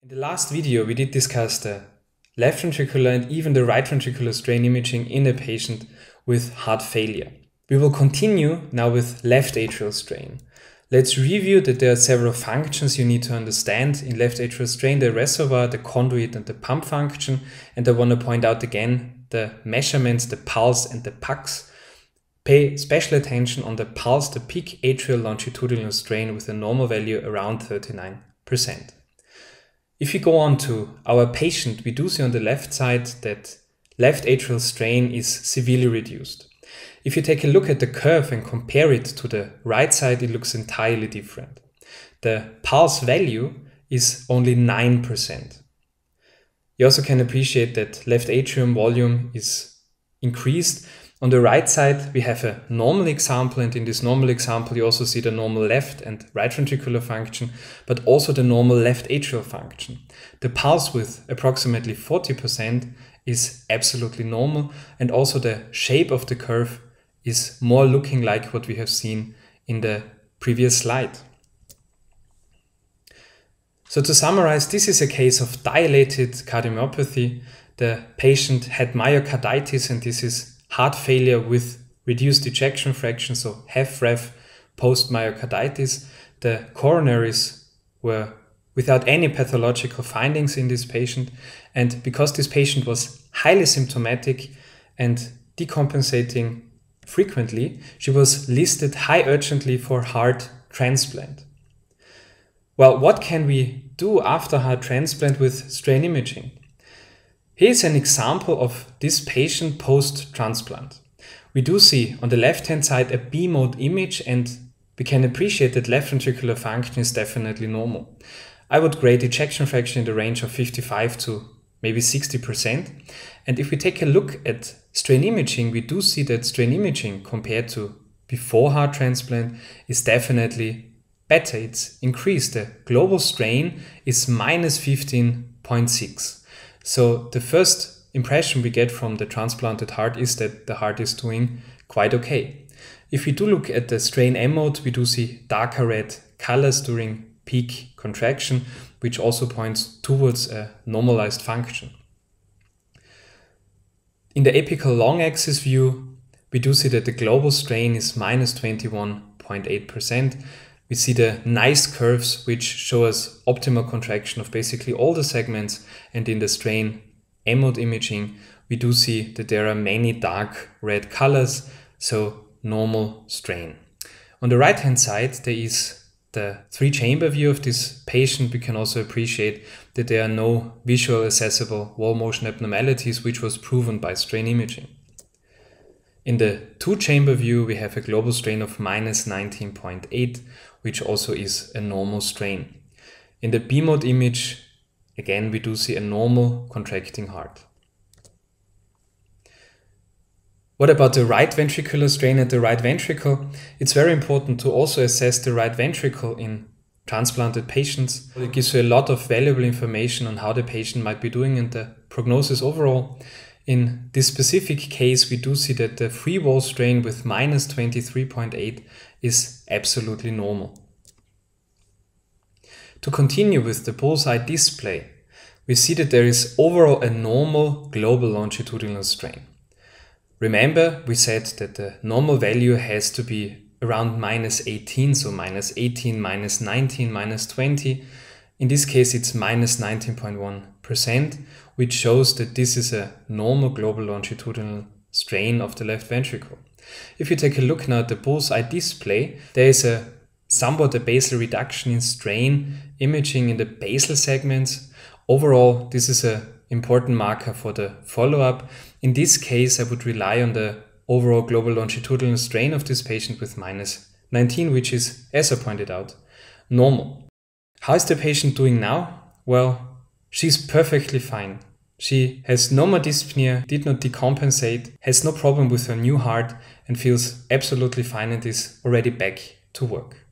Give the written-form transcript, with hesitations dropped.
In the last video, we did discuss the left ventricular and even the right ventricular strain imaging in a patient with heart failure. We will continue now with left atrial strain. Let's review that there are several functions you need to understand in left atrial strain: the reservoir, the conduit, and the pump function. And I want to point out again the measurements, the pulse and the pux. Pay special attention on the pulse, the peak atrial longitudinal strain with a normal value around 39%. If we go on to our patient, we do see on the left side that left atrial strain is severely reduced. If you take a look at the curve and compare it to the right side, it looks entirely different. The pulse value is only 9%. You also can appreciate that left atrium volume is increased. On the right side, we have a normal example, and in this normal example, you also see the normal left and right ventricular function, but also the normal left atrial function. The pulse with approximately 40% is absolutely normal, and also the shape of the curve is more looking like what we have seen in the previous slide. So to summarize, this is a case of dilated cardiomyopathy. The patient had myocarditis, and this is heart failure with reduced ejection fraction, so HFrEF post-myocarditis. The coronaries were without any pathological findings in this patient, and because this patient was highly symptomatic and decompensating frequently, she was listed high urgently for heart transplant. Well, what can we do after heart transplant with strain imaging? Here's an example of this patient post-transplant. We do see on the left-hand side a B-mode image, and we can appreciate that left ventricular function is definitely normal. I would grade ejection fraction in the range of 55 to maybe 60%. And if we take a look at strain imaging, we do see that strain imaging compared to before heart transplant is definitely better. It's increased. The global strain is minus 15.6. So the first impression we get from the transplanted heart is that the heart is doing quite okay. If we do look at the strain M mode, we do see darker red colors during peak contraction, which also points towards a normalized function. In the apical long axis view, we do see that the global strain is minus 21.8%. We see the nice curves which show us optimal contraction of basically all the segments, and in the strain M mode imaging, we do see that there are many dark red colors, so normal strain. On the right hand side, there is the 3-chamber view of this patient. We can also appreciate that there are no visual accessible wall motion abnormalities, which was proven by strain imaging. In the 2-chamber view, we have a global strain of minus 19.8, which also is a normal strain. In the B-mode image, again, we do see a normal contracting heart. What about the right ventricular strain at the right ventricle? It's very important to also assess the right ventricle in transplanted patients. It gives you a lot of valuable information on how the patient might be doing and the prognosis overall. In this specific case, we do see that the free wall strain with minus 23.8 is absolutely normal. To continue with the bullseye display, we see that there is overall a normal global longitudinal strain. Remember, we said that the normal value has to be around minus 18, so minus 18, minus 19, minus 20. In this case, it's minus 19.1%, which shows that this is a normal global longitudinal strain of the left ventricle. If you take a look now at the bullseye display, there is somewhat a basal reduction in strain imaging in the basal segments. Overall, this is an important marker for the follow-up. In this case, I would rely on the overall global longitudinal strain of this patient with minus 19, which is, as I pointed out, normal. How is the patient doing now? Well, she's perfectly fine. She has no more dyspnea, did not decompensate, has no problem with her new heart, and feels absolutely fine and is already back to work.